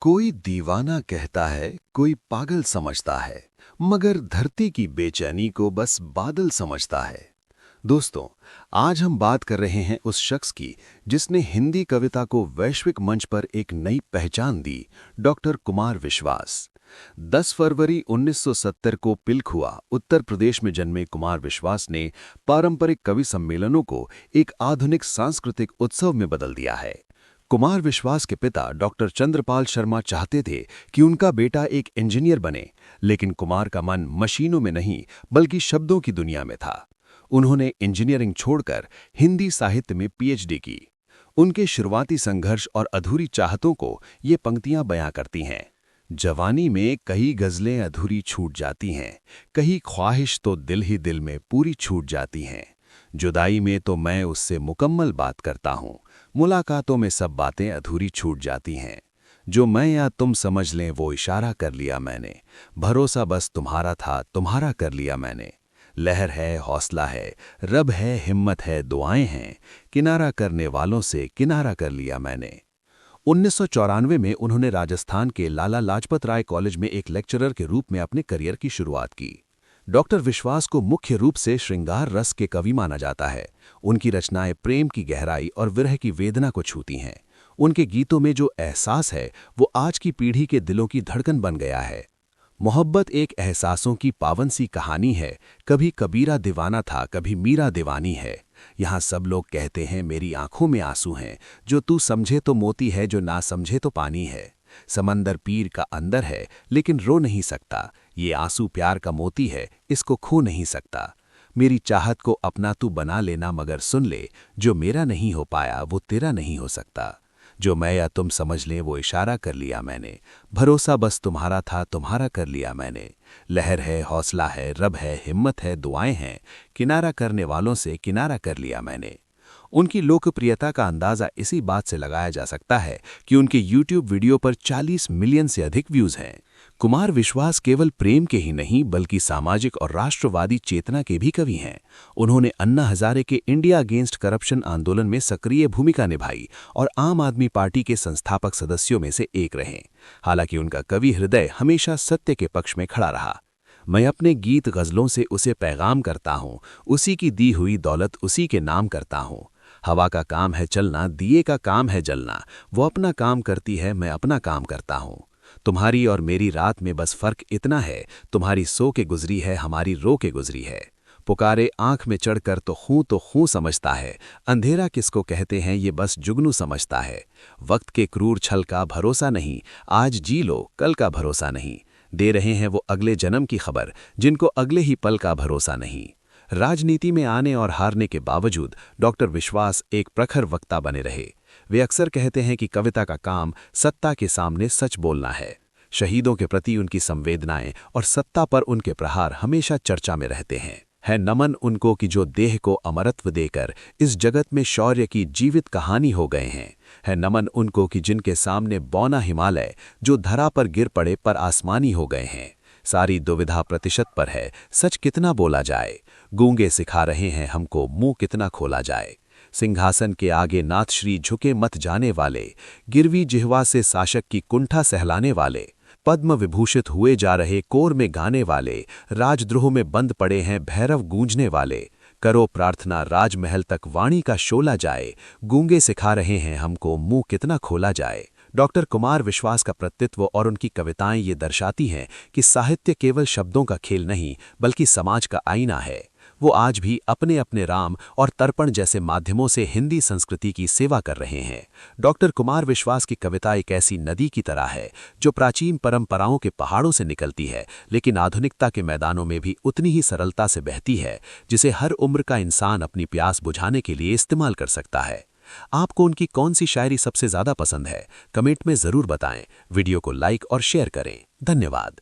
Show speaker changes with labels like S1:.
S1: कोई दीवाना कहता है, कोई पागल समझता है, मगर धरती की बेचैनी को बस बादल समझता है। दोस्तों, आज हम बात कर रहे हैं उस शख्स की जिसने हिंदी कविता को वैश्विक मंच पर एक नई पहचान दी, डॉक्टर कुमार विश्वास। 10 फरवरी 1970 को पिलखुआ, उत्तर प्रदेश में जन्मे कुमार विश्वास ने पारंपरिक कवि सम्मेलनों को एक आधुनिक सांस्कृतिक उत्सव में बदल दिया है। कुमार विश्वास के पिता डॉक्टर चंद्रपाल शर्मा चाहते थे कि उनका बेटा एक इंजीनियर बने, लेकिन कुमार का मन मशीनों में नहीं बल्कि शब्दों की दुनिया में था। उन्होंने इंजीनियरिंग छोड़कर हिंदी साहित्य में पीएचडी की। उनके शुरुआती संघर्ष और अधूरी चाहतों को ये पंक्तियां बयां करती हैं। जवानी में कई गजलें अधूरी छूट जाती हैं, कहीं ख्वाहिश तो दिल ही दिल में पूरी छूट जाती हैं। जुदाई में तो मैं उससे मुकम्मल बात करता हूँ, मुलाकातों में सब बातें अधूरी छूट जाती हैं। जो मैं या तुम समझ लें वो इशारा कर लिया मैंने, भरोसा बस तुम्हारा था तुम्हारा कर लिया मैंने। लहर है, हौसला है, रब है, हिम्मत है, दुआएं हैं, किनारा करने वालों से किनारा कर लिया मैंने। 1994 में उन्होंने राजस्थान के लाला लाजपत राय कॉलेज में एक लेक्चरर के रूप में अपने करियर की शुरुआत की। डॉक्टर विश्वास को मुख्य रूप से श्रृंगार रस के कवि माना जाता है। उनकी रचनाएं प्रेम की गहराई और विरह की वेदना को छूती हैं। उनके गीतों में जो एहसास है वो आज की पीढ़ी के दिलों की धड़कन बन गया है। मोहब्बत एक एहसासों की पावन सी कहानी है, कभी कबीरा दीवाना था, कभी मीरा दीवानी है। यहाँ सब लोग कहते हैं मेरी आंखों में आंसू हैं, जो तू समझे तो मोती है, जो ना समझे तो पानी है। समंदर पीर का अंदर है लेकिन रो नहीं सकता, ये आंसू प्यार का मोती है, इसको खो नहीं सकता। मेरी चाहत को अपना तू बना लेना, मगर सुन ले, जो मेरा नहीं हो पाया वो तेरा नहीं हो सकता। जो मैं या तुम समझ लें वो इशारा कर लिया मैंने, भरोसा बस तुम्हारा था तुम्हारा कर लिया मैंने। लहर है, हौसला है, रब है, हिम्मत है, दुआएं हैं, किनारा करने वालों से किनारा कर लिया मैंने। उनकी लोकप्रियता का अंदाजा इसी बात से लगाया जा सकता है कि उनके YouTube वीडियो पर 40 मिलियन से अधिक व्यूज हैं। कुमार विश्वास केवल प्रेम के ही नहीं बल्कि सामाजिक और राष्ट्रवादी चेतना के भी कवि हैं। उन्होंने अन्ना हजारे के इंडिया अगेंस्ट करप्शन आंदोलन में सक्रिय भूमिका निभाई और आम आदमी पार्टी के संस्थापक सदस्यों में से एक रहे। हालांकि उनका कवि हृदय हमेशा सत्य के पक्ष में खड़ा रहा। मैं अपने गीत गजलों से उसे पैगाम करता हूँ, उसी की दी हुई दौलत उसी के नाम करता हूँ। हवा का काम है चलना, दिए का काम है जलना, वो अपना काम करती है, मैं अपना काम करता हूँ। तुम्हारी और मेरी रात में बस फर्क इतना है, तुम्हारी सो के गुजरी है, हमारी रो के गुजरी है। पुकारे आंख में चढ़कर तो खूं समझता है, अंधेरा किसको कहते हैं ये बस जुगनू समझता है। वक्त के क्रूर छल का भरोसा नहीं, आज जी लो कल का भरोसा नहीं। दे रहे हैं वो अगले जन्म की खबर, जिनको अगले ही पल का भरोसा नहीं। राजनीति में आने और हारने के बावजूद डॉक्टर विश्वास एक प्रखर वक्ता बने रहे। वे अक्सर कहते हैं कि कविता का काम सत्ता के सामने सच बोलना है। शहीदों के प्रति उनकी संवेदनाएं और सत्ता पर उनके प्रहार हमेशा चर्चा में रहते हैं। है नमन उनको कि जो देह को अमरत्व देकर इस जगत में शौर्य की जीवित कहानी हो गए हैं। है नमन उनको कि जिनके सामने बौना हिमालय जो धरा पर गिर पड़े पर आसमानी हो गए हैं। सारी दुविधा प्रतिशत पर है, सच कितना बोला जाए। गूंगे सिखा रहे हैं हमको, मुंह कितना खोला जाए। सिंहासन के आगे नाथ श्री झुके मत जाने वाले, गिरवी जिह्वा से शासक की कुंठा सहलाने वाले। पद्म विभूषित हुए जा रहे कोर में गाने वाले, राजद्रोह में बंद पड़े हैं भैरव गूंजने वाले। करो प्रार्थना राजमहल तक वाणी का शोला जाए, गूंगे सिखा रहे हैं हमको, मुंह कितना खोला जाए। डॉक्टर कुमार विश्वास का व्यक्तित्व और उनकी कविताएं ये दर्शाती हैं कि साहित्य केवल शब्दों का खेल नहीं बल्कि समाज का आईना है। वो आज भी अपने अपने राम और तर्पण जैसे माध्यमों से हिंदी संस्कृति की सेवा कर रहे हैं। डॉक्टर कुमार विश्वास की कविता एक ऐसी नदी की तरह है जो प्राचीन परंपराओं के पहाड़ों से निकलती है, लेकिन आधुनिकता के मैदानों में भी उतनी ही सरलता से बहती है, जिसे हर उम्र का इंसान अपनी प्यास बुझाने के लिए इस्तेमाल कर सकता है। आपको उनकी कौन सी शायरी सबसे ज्यादा पसंद है? कमेंट में जरूर बताएं। वीडियो को लाइक और शेयर करें। धन्यवाद।